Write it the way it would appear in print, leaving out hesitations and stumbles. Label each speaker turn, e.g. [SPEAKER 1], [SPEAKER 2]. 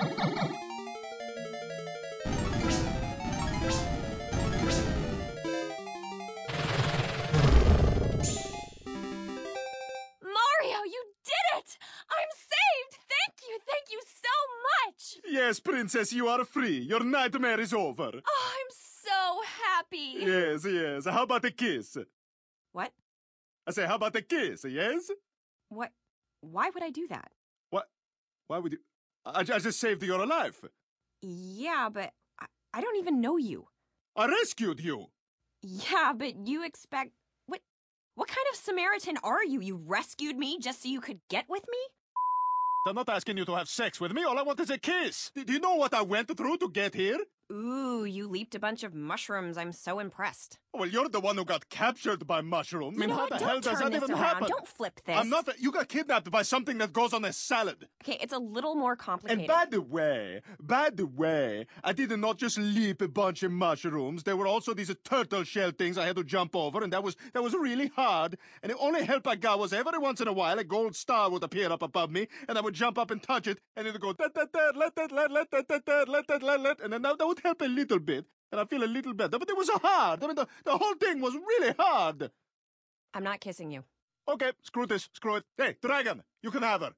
[SPEAKER 1] Mario, you did it! I'm saved! Thank you so much!
[SPEAKER 2] Yes, princess, you are free. Your nightmare is over.
[SPEAKER 1] Oh, I'm so happy.
[SPEAKER 2] Yes, yes. How about a kiss?
[SPEAKER 1] What?
[SPEAKER 2] I say, how about a kiss, yes?
[SPEAKER 1] What? Why would I do that?
[SPEAKER 2] What? Why would you? I just saved your life.
[SPEAKER 1] Yeah, but I don't even know you.
[SPEAKER 2] I rescued you.
[SPEAKER 1] Yeah, but you expect... What kind of Samaritan are you? You rescued me just so you could get with me?
[SPEAKER 2] I'm not asking you to have sex with me. All I want is a kiss. Do you know what I went through to get here?
[SPEAKER 1] Ooh, you leaped a bunch of mushrooms. I'm so impressed.
[SPEAKER 2] Well, you're the one who got captured by mushrooms. I mean, how the hell does that even happen?
[SPEAKER 1] Don't flip this.
[SPEAKER 2] I'm not. You got kidnapped by something that goes on a salad.
[SPEAKER 1] Okay, it's a little more complicated.
[SPEAKER 2] And by the way, I did not just leap a bunch of mushrooms. There were also these turtle shell things I had to jump over, and that was really hard. And the only help I got was every once in a while a gold star would appear up above me, and I would jump up and touch it, and it would go let, and then that would help a little bit. And I feel a little better, but it was hard. I mean, the whole thing was really hard.
[SPEAKER 1] I'm not kissing you.
[SPEAKER 2] Okay, screw this, screw it. Hey, Dragon, you can have her.